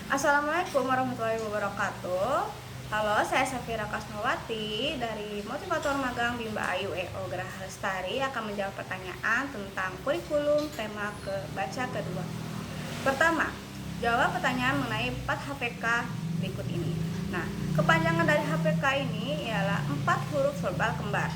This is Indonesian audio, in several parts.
Assalamualaikum warahmatullahi wabarakatuh. Halo, saya Safira Kasmawati dari Motivator Magang Bimba Ayu EO Geraha Lestari akan menjawab pertanyaan tentang kurikulum tema baca kedua. Pertama, jawab pertanyaan mengenai 4 HPK berikut ini. Nah, kepanjangan dari HPK ini ialah 4 huruf verbal kembar.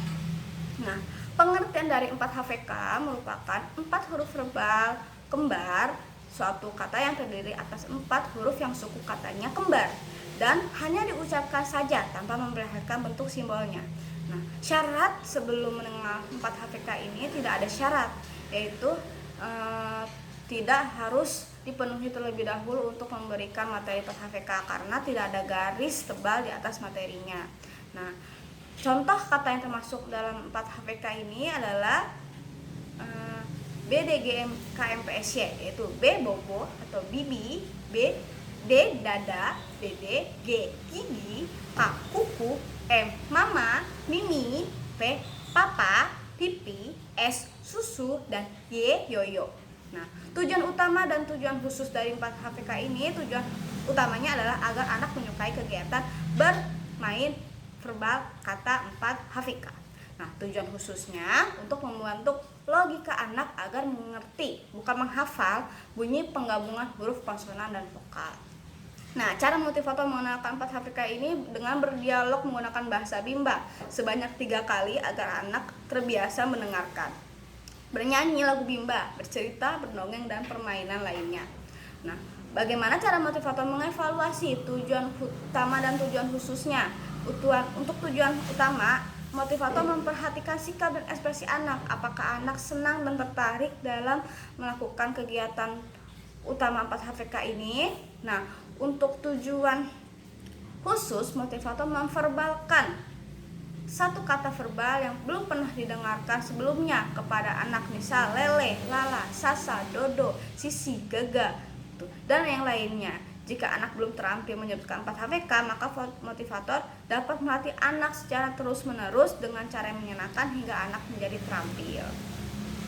Nah, pengertian dari 4 HVK merupakan 4 huruf verbal kembar, suatu kata yang terdiri atas 4 huruf yang suku katanya kembar dan hanya diucapkan saja tanpa memperlihatkan bentuk simbolnya. Nah, syarat sebelum mengenal 4 HVK ini tidak ada syarat, yaitu tidak harus dipenuhi terlebih dahulu untuk memberikan materi 4 HVK karena tidak ada garis tebal di atas materinya. Nah, contoh kata yang termasuk dalam 4 HPK ini adalah BDGM KMPSY, yaitu B bobo atau bibi, B D dada, BD G gigi, K kuku, M mama, mimi, P papa, pipi, S susu, dan Y yoyo. Nah, tujuan utama dan tujuan khusus dari 4 HPK ini, tujuan utamanya adalah agar anak menyukai kegiatan bermain verbal kata 4 HVK. Nah, tujuan khususnya untuk membentuk logika anak agar mengerti, bukan menghafal, bunyi penggabungan huruf konsonan dan vokal. Nah, cara motivator mengenalkan 4 HVK ini dengan berdialog menggunakan bahasa Bimba sebanyak 3 kali agar anak terbiasa mendengarkan. Bernyanyi lagu Bimba, bercerita, berdongeng, dan permainan lainnya. Nah, bagaimana cara motivator mengevaluasi tujuan utama dan tujuan khususnya? Untuk tujuan utama, motivator memperhatikan sikap dan ekspresi anak. Apakah anak senang dan tertarik dalam melakukan kegiatan utama 4 HVK ini? Nah, untuk tujuan khusus, motivator memverbalkan satu kata verbal yang belum pernah didengarkan sebelumnya kepada anak, misal lele, lala, sasa, dodo, sisi, gaga, dan yang lainnya. Jika anak belum terampil menyebutkan 4 HVK, maka motivator dapat melatih anak secara terus-menerus dengan cara yang menyenangkan hingga anak menjadi terampil.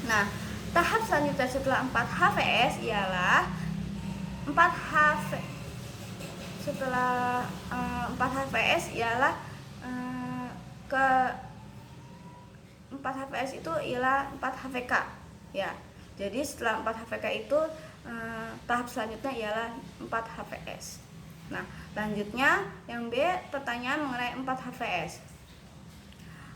Nah, tahap selanjutnya setelah 4 HVS ialah 4 HVS ialah 4 HVS itu ialah 4 HVK ya. Jadi setelah 4 HVK itu tahap selanjutnya ialah 4 HVS. Nah, lanjutnya yang B, pertanyaan mengenai 4 HVS.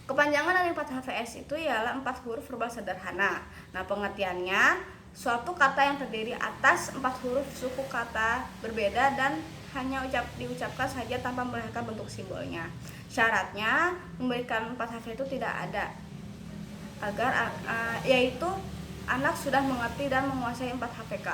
Kepanjangan dari 4 HVS itu ialah 4 huruf verbal sederhana. Nah, pengertiannya suatu kata yang terdiri atas 4 huruf suku kata berbeda dan hanya diucapkan saja tanpa memperlihatkan bentuk simbolnya. Syaratnya memberikan 4 HVS itu tidak ada, agar yaitu anak sudah mengerti dan menguasai 4 HVK.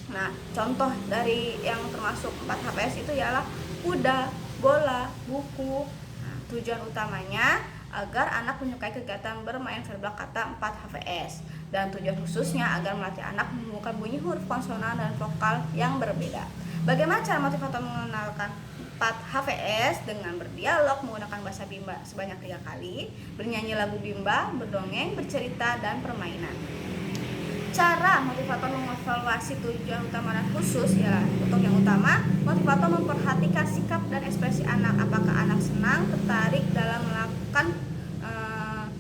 Nah, contoh dari yang termasuk 4 HVS itu ialah kuda, bola, buku. Nah, tujuan utamanya agar anak menyukai kegiatan bermain verbal kata 4 HVS, dan tujuan khususnya agar melatih anak menemukan bunyi huruf konsonan dan vokal yang berbeda. Bagaimana cara motivator mengenalkan 4 HVS? Dengan berdialog menggunakan bahasa Bimba sebanyak 3 kali, bernyanyi lagu Bimba, berdongeng, bercerita, dan permainan. Cara motivator mengevaluasi tujuan utama dan khusus ya. Untuk yang utama, motivator memperhatikan sikap dan ekspresi anak. Apakah anak senang, tertarik dalam melakukan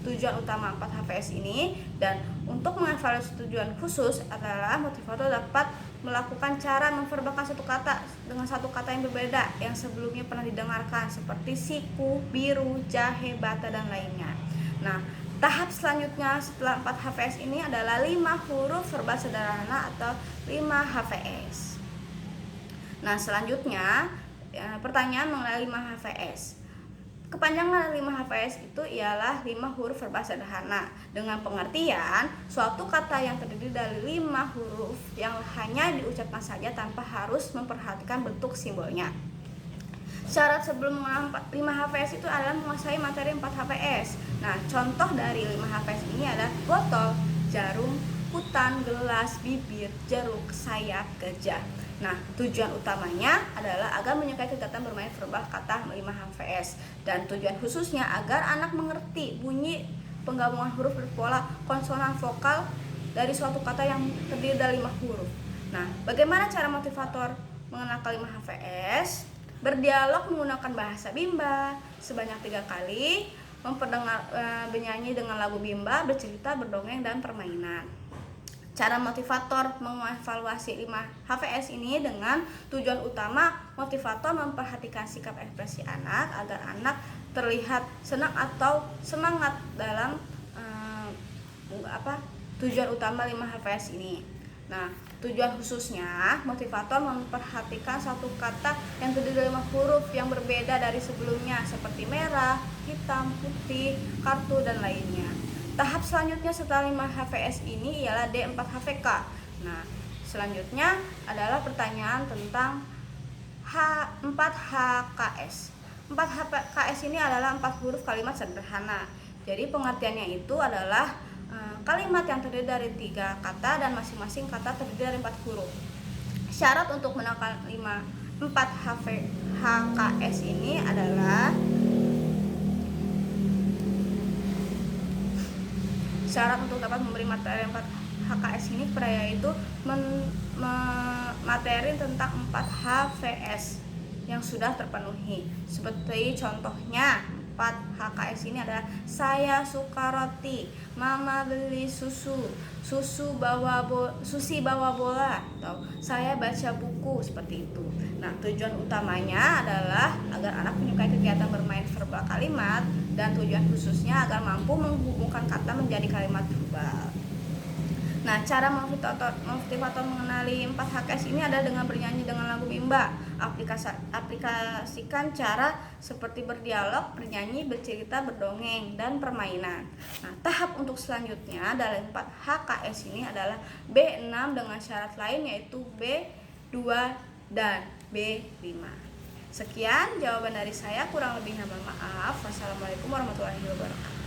tujuan utama 4 HVS ini. Dan untuk mengevaluasi tujuan khusus adalah motivator dapat melakukan cara memverbalkan satu kata dengan satu kata yang berbeda yang sebelumnya pernah didengarkan, seperti siku, biru, jahe, bata, dan lainnya. Nah, tahap selanjutnya setelah 4 HVS ini adalah 5 huruf verbal sederhana atau 5 HVS. Nah, selanjutnya pertanyaan mengenai 5 HVS. Kepanjangan 5 HVS itu ialah 5 huruf verbal sederhana dengan pengertian suatu kata yang terdiri dari 5 huruf yang hanya diucapkan saja tanpa harus memperhatikan bentuk simbolnya. Syarat sebelum mengenal 5 HVS itu adalah menguasai materi 4 HVS. Nah, contoh dari 5 HVS ini adalah botol, jarum, hutan, gelas, bibir, jeruk, sayap, gajah. Nah, tujuan utamanya adalah agar menyukai kegiatan bermain verbal kata 5 HVS, dan tujuan khususnya agar anak mengerti bunyi penggabungan huruf berpola konsonan vokal dari suatu kata yang terdiri dari 5 huruf. Nah, bagaimana cara motivator mengenal kalimat HVS, berdialog menggunakan bahasa Bimba sebanyak 3 kali, bernyanyi dengan lagu Bimba, bercerita, berdongeng, dan permainan. Cara motivator mengevaluasi 5 HVS ini dengan tujuan utama motivator memperhatikan sikap ekspresi anak agar anak terlihat senang atau semangat dalam tujuan utama 5 HVS ini. Nah, tujuan khususnya motivator memperhatikan satu kata yang terdiri dari 5 huruf yang berbeda dari sebelumnya seperti merah, hitam, putih, kartu, dan lainnya. Tahap selanjutnya setelah 5 HVS ini ialah D4HVK. Nah, selanjutnya adalah pertanyaan tentang 4HKS. 4HKS ini adalah 4 huruf kalimat sederhana. Jadi pengertiannya itu adalah kalimat yang terdiri dari 3 kata dan masing-masing kata terdiri dari 4 huruf. Syarat untuk menangkal 4 HKS ini adalah syarat untuk dapat memberi materi 4 HKS ini yaitu materi tentang 4 HVS yang sudah terpenuhi. Seperti contohnya 4 HKS ini adalah saya suka roti, mama beli susu, Susi bawa bola, atau saya baca buku, seperti itu. Nah, tujuan utamanya adalah agar anak menyukai kegiatan bermain verbal kalimat, dan tujuan khususnya agar mampu menghubungkan kata menjadi kalimat verbal. Nah, cara motivator mengenali 4 HKS ini adalah dengan bernyanyi dengan lagu Bimba. Aplikasikan cara seperti berdialog, bernyanyi, bercerita, berdongeng, dan permainan. Nah, tahap untuk selanjutnya dari 4 HKS ini adalah B6 dengan syarat lain yaitu B2 dan B5. Sekian jawaban dari saya, kurang lebihnya mohon maaf. Wassalamualaikum warahmatullahi wabarakatuh.